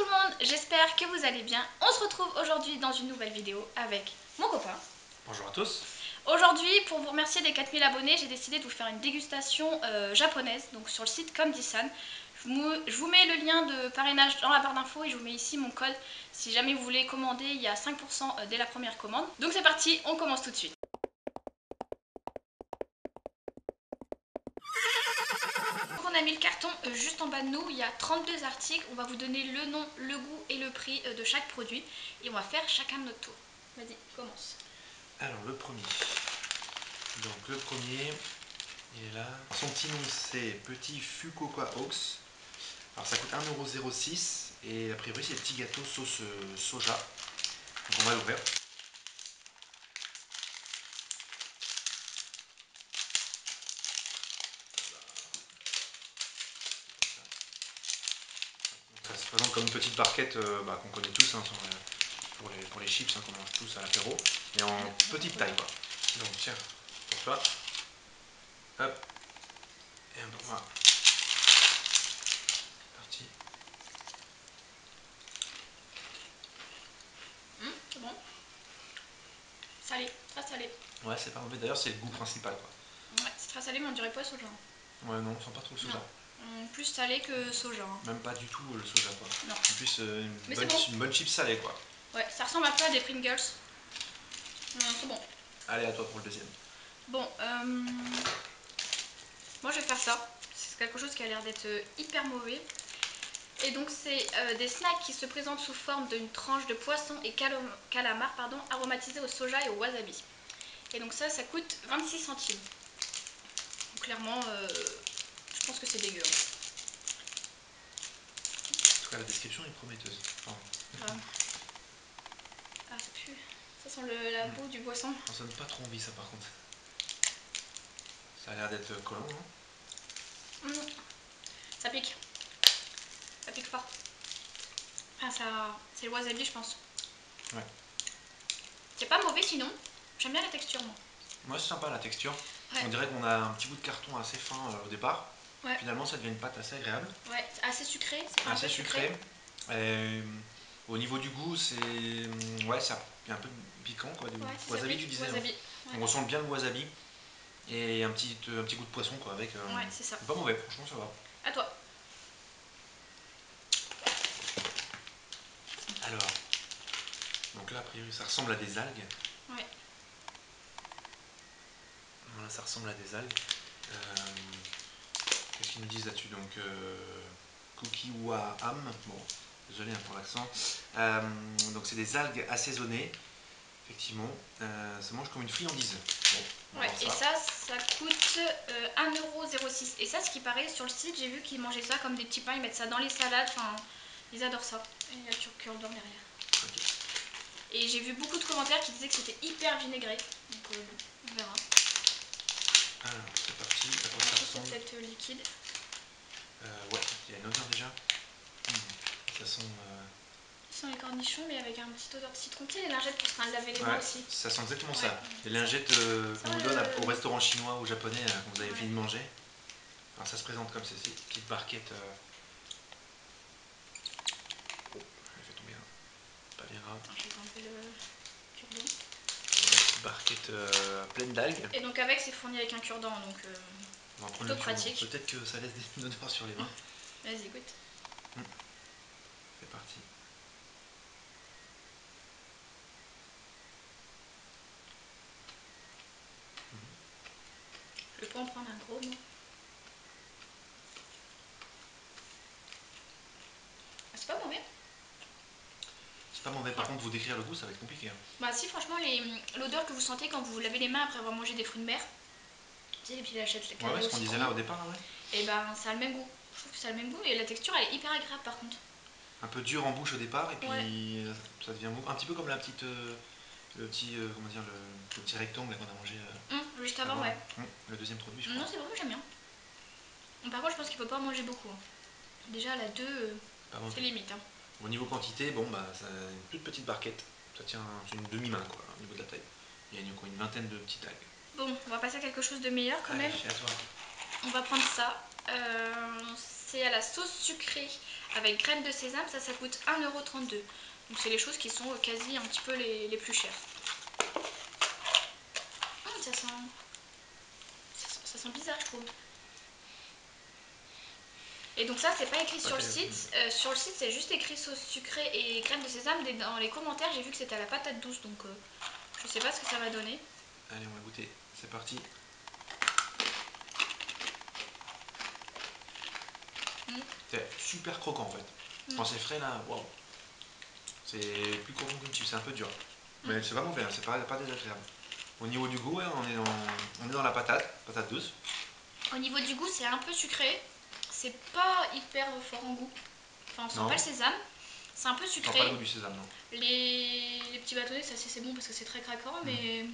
tout le monde, j'espère que vous allez bien. On se retrouve aujourd'hui dans une nouvelle vidéo avec mon copain. Bonjour à tous. Aujourd'hui, pour vous remercier des 4000 abonnés, j'ai décidé de vous faire une dégustation japonaise, donc sur le site Comdisan. Je vous mets le lien de parrainage dans la barre d'infos et je vous mets ici mon code. Si jamais vous voulez commander, il y a 5% dès la première commande. Donc c'est parti, on commence tout de suite. On a mis le carton juste en bas de nous, il y a 32 articles, on va vous donner le nom, le goût et le prix de chaque produit et on va faire chacun de notre tour. Vas-y, commence. Alors le premier. Donc le premier, il est là. Son petit nom c'est Petit Fukuoka Oaks. Alors ça coûte 1,06 € et a priori c'est le petit gâteau sauce soja. Donc on va l'ouvrir. Ça se présente comme une petite barquette qu'on connaît tous hein, pour les chips qu'on mange tous à l'apéro, mais en petite taille quoi. Donc tiens, pour toi. Hop. Et un peu voilà. C'est parti. C'est bon. Salé, très salé. Ouais, c'est pas mauvais. D'ailleurs, c'est le goût principal quoi. Ouais, c'est très salé, mais on dirait pas soja. Ouais, non, on sent pas trop le soja. Plus salé que soja. Même pas du tout le soja quoi. Non. En plus, une bonne chip salée quoi. Ouais, ça ressemble un peu à des Pringles. C'est bon. Allez, à toi pour le deuxième. Bon, moi je vais faire ça. C'est quelque chose qui a l'air d'être hyper mauvais. Et donc c'est des snacks qui se présentent sous forme d'une tranche de poisson et calamar aromatisés au soja et au wasabi. Et donc ça coûte 26 centimes. Donc clairement, je pense que c'est dégueu. En tout cas, la description est prometteuse. Ah, ça pue. Ça sent la boue du boisson. Ça donne pas trop envie ça par contre. Ça a l'air d'être collant, non? Ça pique. Ça pique fort. Ah, ça, c'est le wasabi, je pense. Ouais. C'est pas mauvais sinon. J'aime bien la texture, moi. Moi, c'est sympa la texture. Ouais. On dirait qu'on a un petit bout de carton assez fin au départ. Ouais. Finalement, ça devient une pâte assez agréable. Ouais, assez sucré. C'est assez sucré. Au niveau du goût, c'est ouais, ça il y a un peu piquant quoi, du wasabi tu disais. Wasabi. Hein. Ouais. On ressent bien le wasabi et un petit goût de poisson quoi avec. Ouais, c'est ça. Pas mauvais, franchement ça va. À toi. Alors, donc là a priori ça ressemble à des algues. Ouais. Voilà, ça ressemble à des algues. Qu'est-ce qu'ils nous disent là-dessus? Donc Kukiwa Ham, bon, désolé hein, pour l'accent. Donc c'est des algues assaisonnées. Effectivement, ça mange comme une friandise. Bon, ouais, et ça coûte 1,06 €. Et ça, ce qui paraît, sur le site, j'ai vu qu'ils mangeaient ça comme des petits pains, ils mettent ça dans les salades, enfin, ils adorent ça. Et il y a le cure-dent derrière. Okay. Et j'ai vu beaucoup de commentaires qui disaient que c'était hyper vinaigré. Donc on verra. Alors, c'est parti. C'est peut-être liquide. Ouais, il y a une odeur déjà. Ça sent... Ça sent les cornichons, mais avec un petit odeur de citron. Tu sais, les lingettes pour se laver les mains aussi. Ça sent exactement ça. Les lingettes qu'on vous donne au restaurant chinois ou japonais quand vous avez fini de manger. Alors ça se présente comme ceci, petite barquette. Oh, elle fait tomber là. Pas bien grave. Attends, je vais enlever le cure-dent. Petite barquette pleine d'algues. Et donc avec, c'est fourni avec un cure-dent, donc plutôt pratique. Peut-être que ça laisse une odeur sur les mains. Vas-y, goûte. C'est parti. Je vais pas en prendre un gros, moi. C'est pas mauvais. C'est pas mauvais, par contre vous décrire le goût ça va être compliqué. Hein. Bah si, franchement, l'odeur que vous sentez quand vous vous lavez les mains après avoir mangé des fruits de mer, tu sais, les petits lachettes, les ouais, ce qu'on disait là au départ, là, ouais. Et ben ça a le même goût. Je trouve que ça a le même goût et la texture elle est hyper agréable par contre. Un peu dur en bouche au départ et puis ça devient mou. Un petit peu comme la petite... le petit comment dire le petit rectangle qu'on a mangé juste avant, ouais. Le deuxième produit je crois. Non, c'est bon, j'aime bien. Par contre je pense qu'il faut pas en manger beaucoup. Déjà la 2 c'est limite. Hein. Au niveau quantité, bon bah c'est une toute petite barquette. Ça tient une demi-main quoi au niveau de la taille. Il y a une vingtaine de petites algues. Bon, on va passer à quelque chose de meilleur quand même. Allez, à toi. On va prendre ça. c'est à la sauce sucrée avec graines de sésame, ça coûte 1,32 €. Donc c'est les choses qui sont quasi un petit peu les plus chères. Ça sent bizarre, je trouve. Et donc ça, c'est pas écrit sur le site. Sur le site, c'est juste écrit sauce sucrée et graines de sésame. Dans les commentaires, j'ai vu que c'était à la patate douce, donc je sais pas ce que ça va donner. Allez, on va goûter. C'est parti. C'est super croquant en fait. Quand c'est frais là, waouh. C'est plus croquant qu'une chip, c'est un peu dur. Mais c'est pas mauvais, hein, c'est pas désagréable. Au niveau du goût, ouais, on est dans la patate douce. Au niveau du goût, c'est un peu sucré. C'est pas hyper fort en goût. Enfin, on sent pas le sésame. C'est un peu sucré. On sent pas le goût du sésame, non. Les petits bâtonnets, ça c'est bon parce que c'est très craquant, mais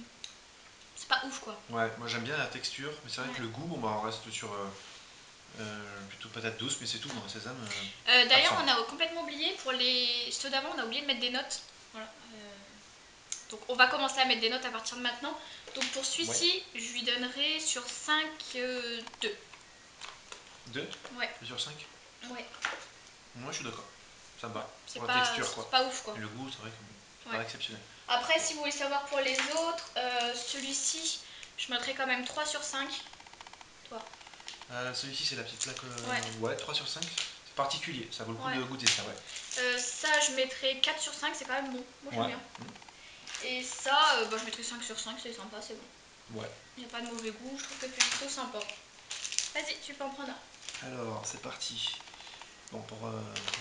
c'est pas ouf quoi. Ouais, moi j'aime bien la texture, mais c'est vrai que le goût, bon bah on reste sur plutôt patate douce, mais c'est tout, hein, sésame. D'ailleurs, on a complètement oublié, pour ceux d'avant, on a oublié de mettre des notes. Voilà. Donc on va commencer à mettre des notes à partir de maintenant. Donc pour celui-ci, je lui donnerai sur 5, 2. 2 Ouais. 2 sur 5. Ouais. Moi je suis d'accord. Ça me va. C'est pour pas, la texture quoi. pas ouf quoi. Et le goût, c'est vrai que c'est pas exceptionnel. Après, si vous voulez savoir pour les autres, celui-ci, je mettrai quand même 3 sur 5. Toi. Celui-ci, c'est la petite plaque. Ouais, 3 sur 5. C'est particulier, ça vaut le coup de goûter ça, ouais. Ça, je mettrai 4 sur 5, c'est quand même bon. Moi, j'aime bien. Et ça, je mettrai 5 sur 5, c'est sympa, c'est bon. Ouais. Il n'y a pas de mauvais goût, je trouve que c'est plutôt sympa. Vas-y, tu peux en prendre un. Alors, c'est parti. Bon, pour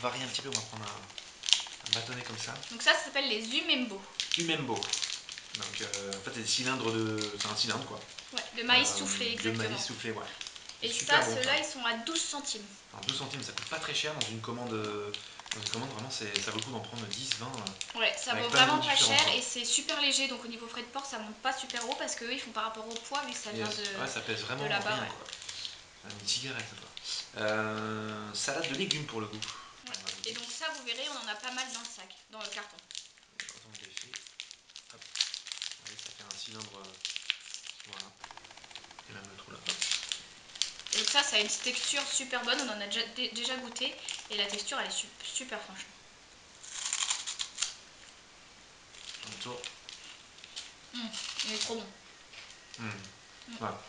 varier un petit peu, on va prendre un bâtonnet comme ça. Donc ça s'appelle les Umembo. Umembo. Donc, en fait, c'est des cylindres c'est un cylindre quoi. Ouais, de maïs soufflé, exactement. De maïs soufflé, ouais. Et ça, ceux-là, ils sont à 12 centimes. Alors 2 centimes, ça coûte pas très cher dans une commande. Vraiment, ça vaut le coup d'en prendre 10, 20. Ouais, ça vaut vraiment pas cher et c'est super léger. Donc au niveau frais de port, ça monte pas super haut parce qu'eux, ils font par rapport au poids, vu que ça vient de. Ouais, ça pèse vraiment là-bas, rien quoi. Une cigarette, quoi. Salade de légumes pour le goût. Ouais. Et donc ça, vous verrez, on en a pas mal dans le sac, dans le carton. Hop. Allez, ça fait un cylindre. Voilà. Et même le trou là. Et donc ça a une texture super bonne, on en a déjà goûté. Et la texture, elle est super franchement. Un tour. Il est trop bon. Voilà.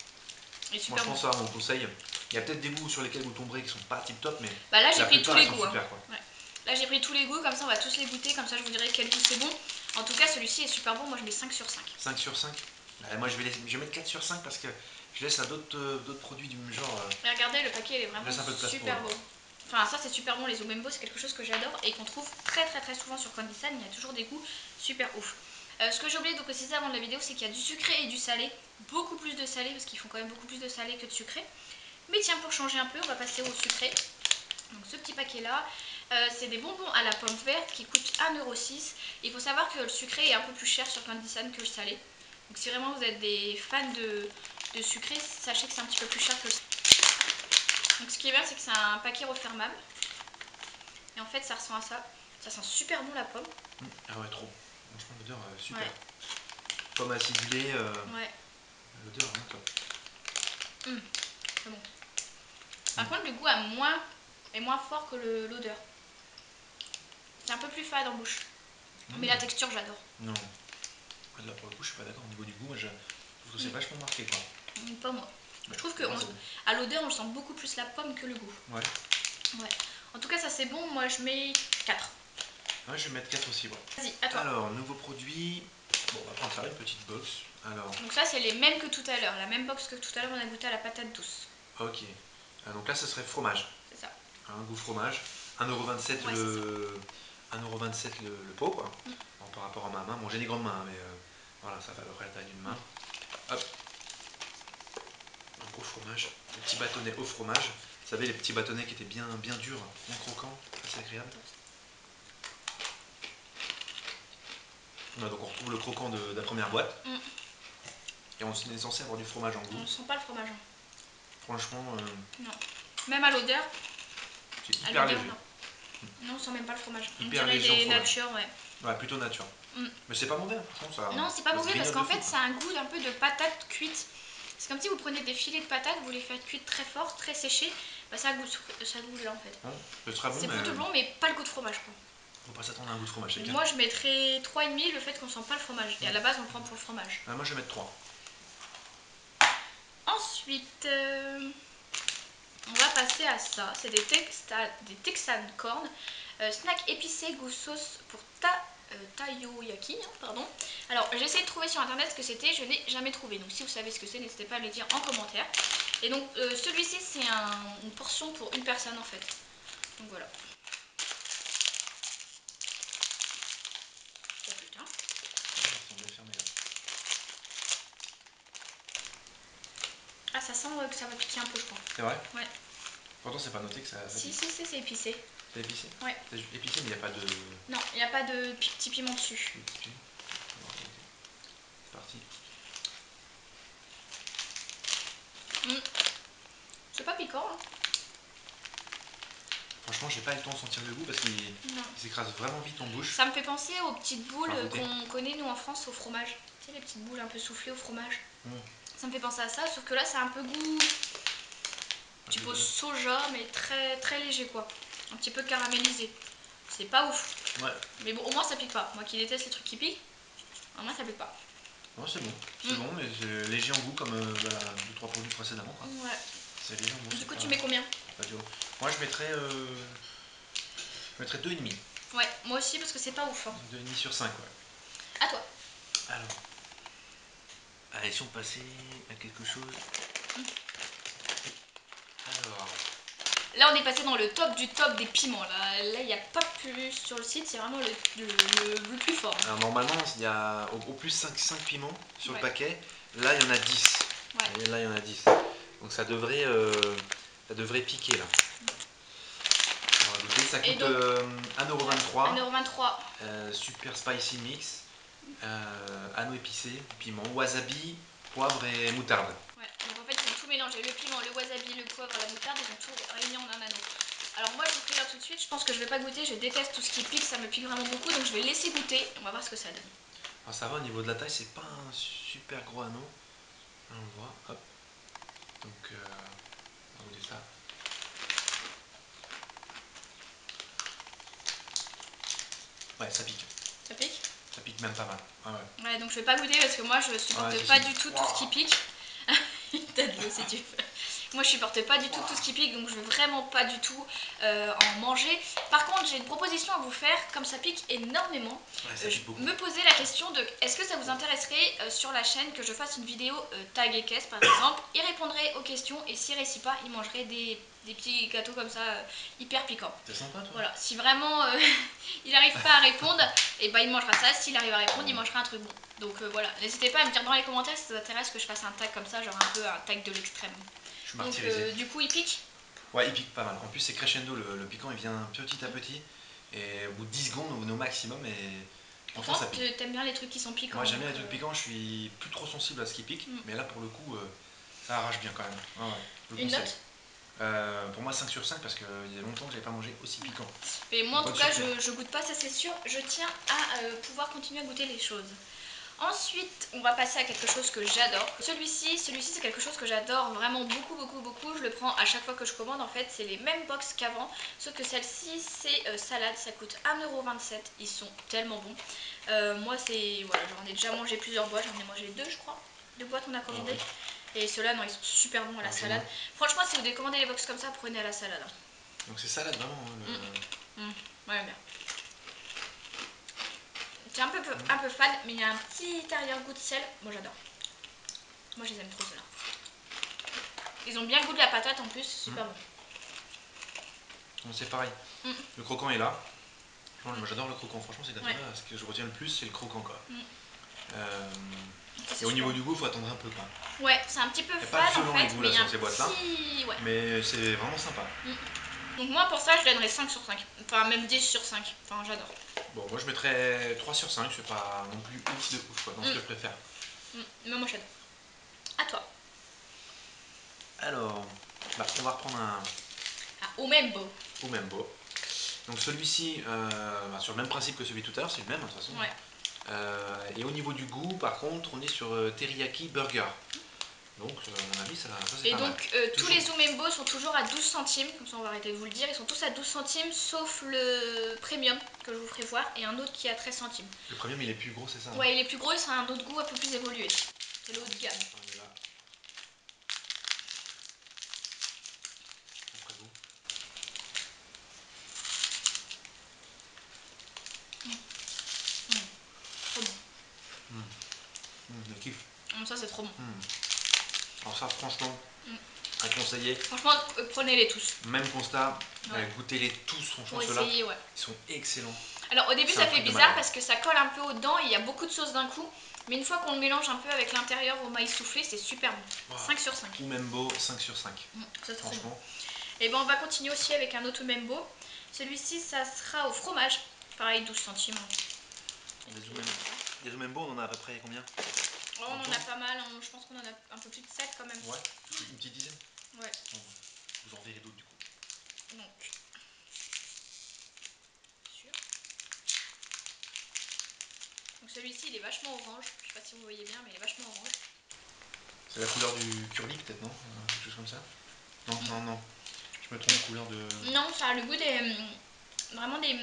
Et super Franchement, ça, on conseille. Il y a peut-être des goûts sur lesquels vous tomberez qui sont pas tip top, mais là j'ai pris tous les goûts. Super, quoi. Ouais. Là j'ai pris tous les goûts, comme ça on va tous les goûter, comme ça je vous dirai quel goût c'est bon. En tout cas, celui-ci est super bon, moi je mets 5 sur 5. 5 sur 5 moi je vais mettre 4 sur 5 parce que je laisse à d'autres produits du même genre. Mais regardez, le paquet il est vraiment super beau. Enfin, ça c'est super bon, les Umembo, c'est quelque chose que j'adore et qu'on trouve très souvent sur Candysan. Il y a toujours des goûts super ouf. Ce que j'ai oublié de préciser avant de la vidéo, c'est qu'il y a du sucré et du salé. Beaucoup plus de salé parce qu'ils font quand même beaucoup plus de salé que de sucré. Mais tiens, pour changer un peu, on va passer au sucré. Donc ce petit paquet là, c'est des bonbons à la pomme verte qui coûtent 1,06 €. Il faut savoir que le sucré est un peu plus cher sur Candysan que le salé. Donc si vraiment vous êtes des fans de sucré, sachez que c'est un petit peu plus cher que le salé. Donc ce qui est bien, c'est que c'est un paquet refermable. Et en fait, ça ressemble à ça. Ça sent super bon la pomme. Ah ouais, trop. Franchement, l'odeur super. Ouais. Pomme acidulée. Ouais. L'odeur est vraiment top. C'est bon. Par contre, le goût est moins fort que l'odeur. C'est un peu plus fade en bouche. Mais la texture, j'adore. Non. Là, pour le coup, je suis pas d'accord. Au niveau du goût, moi, je trouve que c'est vachement marqué, quoi. Pas moi. Je trouve que à l'odeur, on sent beaucoup plus la pomme que le goût. Ouais. En tout cas, ça c'est bon. Moi, je mets 4. Ouais, je vais mettre 4 aussi, ouais. Vas-y, à toi. Alors, nouveau produit. Bon, on va prendre ça, une petite box. Alors. Donc ça, c'est les mêmes que tout à l'heure. La même box que tout à l'heure, on a goûté à la patate douce. Ok. Donc là, ce serait fromage. C'est ça. Un goût fromage. 1,27 € le pot, quoi. Bon, par rapport à ma main. Bon, j'ai des grandes mains, mais voilà, ça fait à peu près la taille d'une main. Hop. Un gros fromage. Un petit bâtonnet au fromage. Vous savez, les petits bâtonnets qui étaient bien durs, bien croquants, assez agréable. Donc on retrouve le croquant de la première boîte. Et on est censé avoir du fromage en goût. On sent pas le fromage. Franchement. Non. Même à l'odeur. C'est hyper léger. Non, on sent même pas le fromage. Hyper on dirait léger des nature, ouais. Ouais, plutôt nature. Mais c'est pas mauvais, franchement ça. Non, c'est pas mauvais parce qu'en fait, c'est un goût d'un peu de patate cuite. C'est comme si vous preniez des filets de patates, vous les faites cuire très fort, très séchés. Bah, ça a goût là en fait. Bon, ce sera bon, C'est mais plutôt bon, mais pas le goût de fromage quoi. faut pas s'attendre à un goût de fromage, c'est Donc bien. moi je mettrais 3,5 le fait qu'on sent pas le fromage. Et à la base on le prend pour le fromage. Moi je vais mettre 3. Ensuite, on va passer à ça. C'est des Texan Corn. Snack épicé goût sauce pour takoyaki, pardon. Alors j'ai essayé de trouver sur internet ce que c'était, je n'ai jamais trouvé. Donc si vous savez ce que c'est, n'hésitez pas à me le dire en commentaire. Et donc celui-ci c'est une portion pour une personne en fait. Donc voilà. Oh putain. Ils sont bien fermés là. Ah ça sent que ça va piquer un peu je crois. C'est vrai? Ouais. Pourtant c'est pas noté que ça Si pique. c'est épicé. C'est épicé? Ouais. C'est épicé mais il n'y a pas de... Non, il n'y a pas de petit piment dessus. C'est parti. C'est pas piquant hein. Franchement j'ai pas eu le temps de sentir le goût parce qu'il s'écrase vraiment vite en bouche. Ça me fait penser aux petites boules Enfin, qu'on connaît nous en France au fromage. Tu sais les petites boules un peu soufflées au fromage. Ça me fait penser à ça, sauf que là c'est un peu goût type au soja mais très très léger quoi. Un petit peu caramélisé. C'est pas ouf. Ouais. Mais bon au moins ça pique pas. Moi qui déteste les trucs qui piquent, au moins ça pique pas. Non c'est bon. C'est bon mais c'est léger en goût comme 2-3 produits précédemment quoi. Ouais. C'est léger en goût. Du coup tu mets combien? Moi je mettrais 2,5. Ouais, moi aussi parce que c'est pas ouf. 2,5 sur 5 ouais. À toi. Alors. Allez, si on passait à quelque chose. Alors. Là on est passé dans le top du top des piments. Là il n'y a pas plus sur le site, c'est vraiment le plus fort. Alors normalement il y a au plus 5 piments sur le Ouais. paquet. Là il y en a 10. Ouais. Et là il y en a 10. Donc ça devrait piquer là. On va goûter. Ça coûte 1,23 €. Super spicy mix. Anneau épicé, piment, wasabi, poivre et moutarde. Ouais, donc en fait ils ont tout mélangé, le piment, le wasabi, le poivre, la moutarde, ils ont tout réuni en un anneau. Alors moi je vous préviens tout de suite, je pense que je vais pas goûter, je déteste tout ce qui pique, ça me pique vraiment beaucoup, donc je vais laisser goûter, on va voir ce que ça donne. Alors ça va au niveau de la taille, c'est pas un super gros anneau. Là, on le voit, hop. Donc on va goûter ça. Ouais, ça pique. Ça pique? Ça pique même pas mal. Ah ouais. Ouais, donc je vais pas goûter parce que moi je supporte pas du tout tout ce qui pique. T'as de l'eau si tu veux. Moi je supporte pas du tout tout ce qui pique, donc je veux vraiment pas du tout en manger. Par contre j'ai une proposition à vous faire, comme ça pique énormément. Me poser la question de est-ce que ça vous intéresserait sur la chaîne que je fasse une vidéo tag et caisse par exemple. Il répondrait aux questions et s'il réussit pas, il mangerait des petits gâteaux comme ça hyper piquants. C'est sympa toi. Voilà, si vraiment il n'arrive pas à répondre, et bah il mangera ça. S'il arrive à répondre, il mangera un truc bon. Donc voilà, n'hésitez pas à me dire dans les commentaires si ça vous intéresse que je fasse un tag comme ça, genre un peu un tag de l'extrême. Donc du coup il pique? Ouais, il pique pas mal. En plus c'est crescendo, le piquant il vient petit à petit. Et au bout de 10 secondes au maximum et pourtant ça pique. T'aimes bien les trucs qui sont piquants? Moi j'aime bien les trucs piquants, je suis plus trop sensible à ce qui pique. Mais là pour le coup ça arrache bien quand même. Ah ouais, une note? Pour moi 5 sur 5 parce qu'il y a longtemps que j'avais pas mangé aussi piquant. Mais moi en tout cas je goûte pas, ça c'est sûr. Je tiens à pouvoir continuer à goûter les choses. Ensuite, on va passer à quelque chose que j'adore. Celui-ci c'est quelque chose que j'adore vraiment beaucoup. Je le prends à chaque fois que je commande en fait. C'est les mêmes box qu'avant, sauf que celle-ci c'est salade. Ça coûte 1,27 €. Ils sont tellement bons. Moi c'est, voilà, j'en ai déjà mangé plusieurs boîtes. J'en ai mangé 2 je crois. 2 boîtes on a commandé. Et ceux-là non, ils sont super bons à la salade. Franchement si vous devez commander les box comme ça, prenez à la salade. Donc c'est salade vraiment Ouais bien. C'est un peu fade, mais il y a un petit arrière-goût de sel. Moi j'adore. Moi je les aime trop ceux-là. Ils ont bien le goût de la patate en plus, c'est super bon. C'est pareil. Le croquant est là. Moi j'adore le croquant, franchement c'est gâteau-là. Ce que je retiens le plus c'est le croquant quoi. Et au niveau du goût, il faut attendre un peu quoi. Ouais, c'est un petit peu fade pas violent en fait, les goûts mais là il y a sur ces boîtes là. Mais c'est vraiment sympa. Donc moi pour ça je donnerais 5 sur 5. Enfin même 10 sur 5. Enfin j'adore. Bon moi je mettrais 3 sur 5, c'est pas non plus ouf de ouf quoi, dans ce que je préfère. Mais moi j'adore. À toi. Alors, on va reprendre un... Umembo. Umembo. Donc celui-ci, sur le même principe que celui tout à l'heure, c'est le même de toute façon. Ouais. Et au niveau du goût, par contre, on est sur teriyaki burger. Donc à mon avis ça c'est Et pas mal. donc tous les Zoomembo sont toujours à 12 centimes, comme ça on va arrêter de vous le dire, ils sont tous à 12 centimes sauf le premium que je vous ferai voir et un autre qui est à 13 centimes. Le premium il est plus gros, c'est ça? Ouais, il est plus gros et ça a un autre goût un peu plus évolué. C'est le haut de gamme. On est là. Après vous. Trop bon. Je kiffe. Ça c'est trop bon. Alors ça franchement, à conseiller. Franchement, prenez-les tous. Même constat, Ouais. goûtez-les tous, franchement Pour ceux-là, essayer, ouais. ils sont excellents. Alors au début C'est ça un fait truc de bizarre malade. parce que ça colle un peu aux dents et il y a beaucoup de sauce d'un coup. Mais une fois qu'on le mélange un peu avec l'intérieur au maïs soufflé, c'est super bon. Wow. 5 sur 5. Umembo 5 sur 5. C'est trop bon. Franchement. Et ben on va continuer aussi avec un autre Umembo. Celui-ci ça sera au fromage. Pareil 12 centimes. Des Umembo on en a à peu près combien? Oh, on en a pas mal, je pense qu'on en a un peu plus de 7 quand même. Ouais, une petite dizaine. Ouais. Bon, vous en verrez d'autres du coup. Donc. Donc celui-ci il est vachement orange. Je sais pas si vous voyez bien mais il est vachement orange. C'est la couleur du curly peut-être, non? Quelque chose comme ça? Non, non, non. Je me trompe de couleur de... Non, ça a le goût des... Vraiment des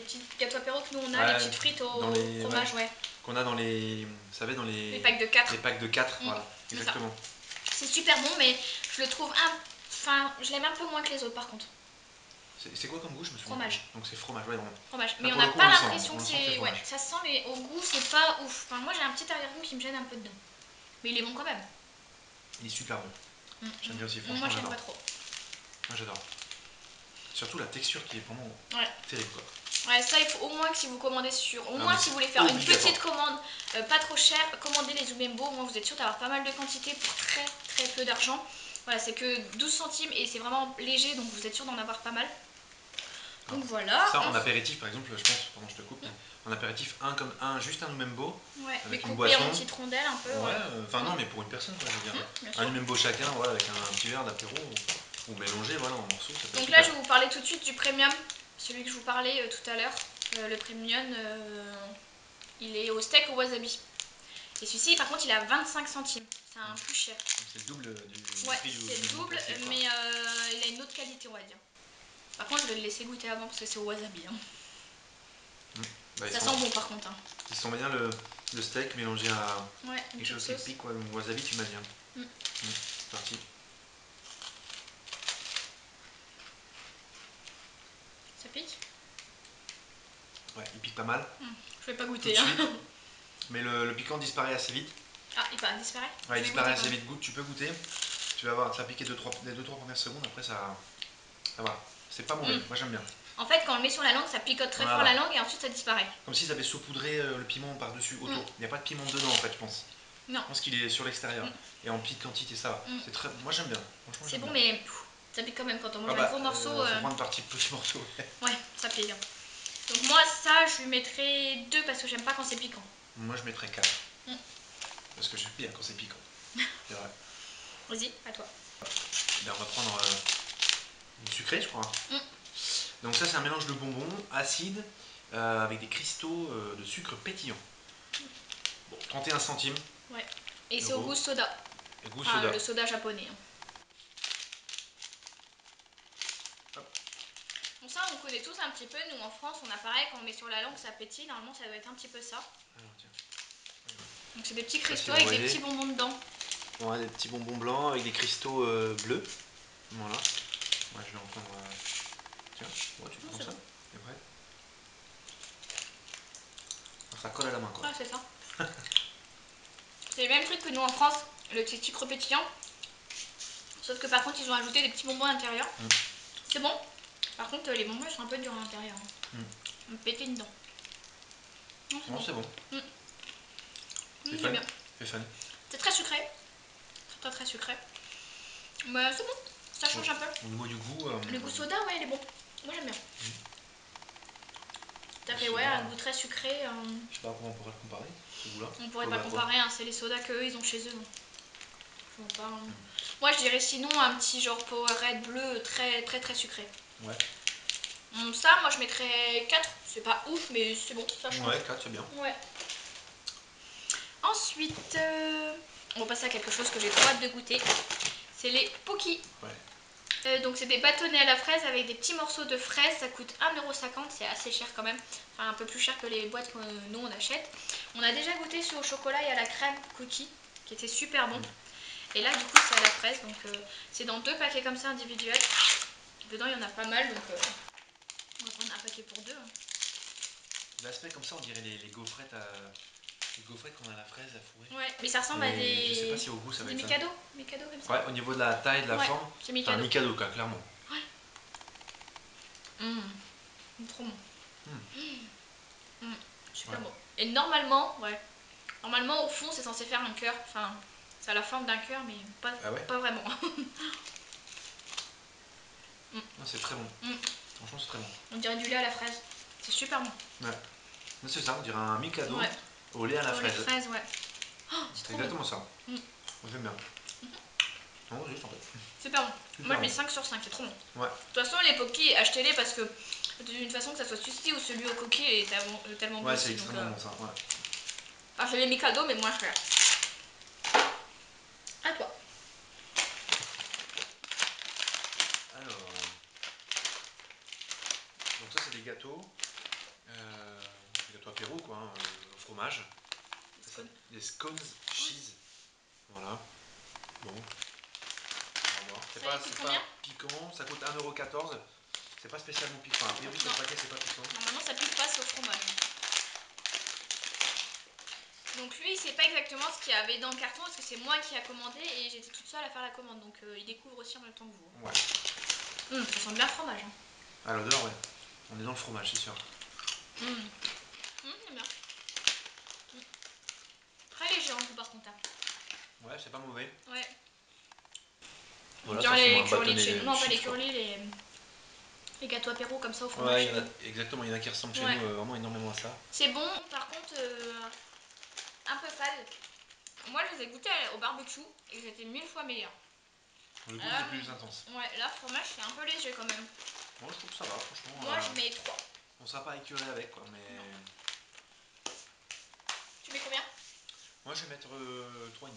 petits gâteaux apéro que nous on a, ouais, les petites frites au fromage, ouais. Qu'on a dans les... Vous savez, dans les packs de 4. Les packs de 4, voilà, exactement. C'est super bon, mais je le trouve Enfin, je l'aime un peu moins que les autres par contre. C'est quoi comme goût? Je me souviens. Fromage. Donc c'est fromage, ouais. Fromage. Là, Mais on pour n'a le coup, pas on le sent, l'impression que c'est... Ouais, ça sent, mais au goût, c'est pas ouf. Enfin, moi j'ai un petit arrière-goût qui me gêne un peu dedans. Mais il est bon quand même. Il est super bon. J'aime bien aussi, franchement. Moi j'aime pas trop. Moi j'adore. Surtout la texture qui est vraiment terrible quoi. Ouais, ça il faut au moins que si vous commandez sur... Au Non, moins si vous voulez faire une obligatoire. petite commande pas trop chère, commandez les Zoomembo. Au moins vous êtes sûr d'avoir pas mal de quantité pour très très peu d'argent. Voilà, c'est que 12 centimes et c'est vraiment léger, donc vous êtes sûr d'en avoir pas mal. Donc voilà. Ça en apéritif par exemple, je pense, pardon je te coupe, mais en apéritif, juste un Umembo, ouais, avec mais une coupé boisson. en petites rondelles un peu. Ouais, enfin non, mais pour une personne quoi, je veux dire. Un Umembo chacun, voilà, avec un petit verre d'apéro, ou mélangé, voilà, en morceaux. Ça peut donc être là super. je vais vous parler tout de suite du premium, celui que je vous parlais tout à l'heure. Le premium, il est au steak au wasabi. Et celui-ci par contre il est à 25 centimes, c'est un plus cher. C'est le double du prix du c'est le double, mais il a une autre qualité on va dire. Par contre je vais le laisser goûter avant parce que c'est au wasabi. Ça sent bon par contre. Ils sont bien le steak mélangé à quelque chose qui sauce. pique, quoi. Le wasabi, tu m'as dit. C'est parti. Ça pique? Ouais, il pique pas mal. Je vais pas goûter. Mais le piquant disparaît assez vite. Ah, il disparaît? Ouais, il disparaît assez vite. Tu peux goûter. Tu vas voir, ça va piquer les 2-3 premières secondes. Après, ça va. C'est pas mauvais. Moi, j'aime bien. En fait, quand on le met sur la langue, ça picote très fort la langue et ensuite ça disparaît. Comme s'ils avaient saupoudré le piment par-dessus, autour. Il n'y a pas de piment dedans, en fait, je pense. Non. Je pense qu'il est sur l'extérieur. Et en petite quantité, ça va. C'est très... Moi, j'aime bien. C'est bon, mais ça pique quand même quand on mange un gros morceau. Faut prendre partie de petits morceaux. Ouais, ça pique. Donc moi, ça, je lui mettrais 2 parce que j'aime pas quand c'est piquant. Moi, je mettrais 4. Parce que j'aime bien quand c'est piquant. C'est vrai. Vas-y, à toi. Là, on va prendre une sucrée, je crois. Donc ça, c'est un mélange de bonbons acides avec des cristaux de sucre pétillant. Bon, 31 centimes. Ouais. Et c'est au goût soda. Soda. Le soda japonais. Bon, ça, on connaît tous un petit peu. Nous, en France, on a pareil, quand on met sur la langue, ça pétille. Normalement, ça doit être un petit peu ça. Alors, tiens. Donc c'est des petits cristaux avec des petits bonbons dedans. Ouais, des petits bonbons blancs avec des cristaux bleus. Voilà. Moi, je vais en prendre... Tiens, ouais, tu prends ça. T'es prêt? Alors, ça colle à la main, quoi. Ah, c'est ça. C'est le même truc que nous en France, le petit sucre pétillant. Sauf que par contre, ils ont ajouté des petits bonbons à l'intérieur. C'est bon. Par contre, les bonbons ils sont un peu durs à l'intérieur. On me pétait dedans. Non, c'est bon. C'est bien. C'est très sucré. Très très sucré. Mais c'est bon. Ça change un peu. Au niveau du goût... Le goût soda, ouais, il est bon. Moi, j'aime bien. Ça fait, ouais, un goût très sucré. Je sais pas comment on pourrait le comparer, ce goût-là. On pourrait pas comparer, c'est les sodas qu'eux, ils ont chez eux. Je vois pas. Moi, je dirais sinon un petit genre Powerade bleu très très très sucré. Ouais. Ça, moi, je mettrais 4. C'est pas ouf, mais c'est bon, ça change. Ouais, 4, c'est bien. Ouais. Ensuite, on va passer à quelque chose que j'ai trop hâte de goûter. C'est les Pookies. Ouais. Donc c'est des bâtonnets à la fraise avec des petits morceaux de fraise. Ça coûte 1,50 €, c'est assez cher quand même. Enfin un peu plus cher que les boîtes que nous on achète. On a déjà goûté ceux au chocolat et à la crème cookie qui était super bon. Et là du coup c'est à la fraise. Donc c'est dans 2 paquets comme ça individuels. Dedans il y en a pas mal donc on va prendre un paquet pour 2. L'aspect comme ça on dirait les gaufrettes qu'on a à la fraise à fourrer. Ouais, mais ça ressemble à des... Je sais pas si au goût ça va être ça. Mikado comme ça. Ouais, au niveau de la taille, de la forme, c'est Mikado. un Mikado quoi, clairement. Ouais. Trop bon. Super bon. Et normalement, normalement au fond c'est censé faire un cœur. Enfin, ça a la forme d'un cœur, mais pas, pas vraiment. C'est très bon. Franchement, c'est très bon. On dirait du lait à la fraise. C'est super bon. Ouais. C'est ça, on dirait un Mikado au lait à la fraise. Au lait fraise, ouais. Oh, c'est exactement ça. J'aime bien. Non, juste en fait. Super bon. Moi je mets 5 sur 5, c'est trop bon. Ouais. De toute façon, les Pookies, achetez-les parce que d'une façon que ça soit celui-ci ou celui au coquille est tellement bon. Ouais, c'est extrêmement bon ça. Ouais. Enfin, c'est les Mikado, mais moins cher. À toi. Alors. Donc, ça, c'est des gâteaux. Des gâteaux apéro, quoi, au fromage. Des scones cheese. Voilà. Bon. On va voir. C'est pas piquant. Ça coûte 1,14 €. C'est pas spécialement piquant. A priori, sur le paquet, c'est pas piquant. Normalement, ça pique pas, c'est au fromage. Donc lui, il sait pas exactement ce qu'il y avait dans le carton parce que c'est moi qui a commandé et j'étais toute seule à faire la commande. Donc il découvre aussi en même temps que vous. Ouais. Ça sent bien le fromage. À l'odeur, ouais. On est dans le fromage, c'est sûr. C'est bien. Très léger en goût par contre. Ouais, c'est pas mauvais. Ouais. Voilà, On ça dirait ressemble à les un curly de bâtonnet chez nous. de Non, pas les chips, quoi. curly, les gâteaux apéro comme ça au fromage. Ouais, exactement, il y en a qui ressemblent chez nous vraiment énormément à ça. C'est bon, par contre, un peu fade. Moi, je les ai goûtés au barbecue et ils étaient 1000 fois meilleurs. Le goût était plus intense. Ouais, là, fromage, c'est un peu léger quand même. Moi, je trouve que ça va, franchement. Moi, je mets 3. On sera pas écœuré avec, quoi, mais... Non. Tu mets combien? Moi, je vais mettre 3,5.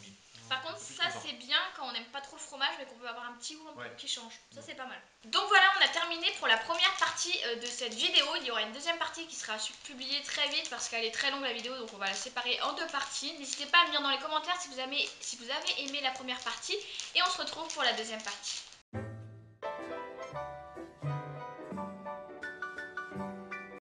Par contre, ça c'est bien quand on n'aime pas trop le fromage mais qu'on veut avoir un petit goût qui change. Ça c'est pas mal. Donc voilà, on a terminé pour la première partie de cette vidéo. Il y aura une deuxième partie qui sera publiée très vite parce qu'elle est très longue la vidéo, donc on va la séparer en 2 parties. N'hésitez pas à me dire dans les commentaires si vous avez aimé la première partie et on se retrouve pour la deuxième partie.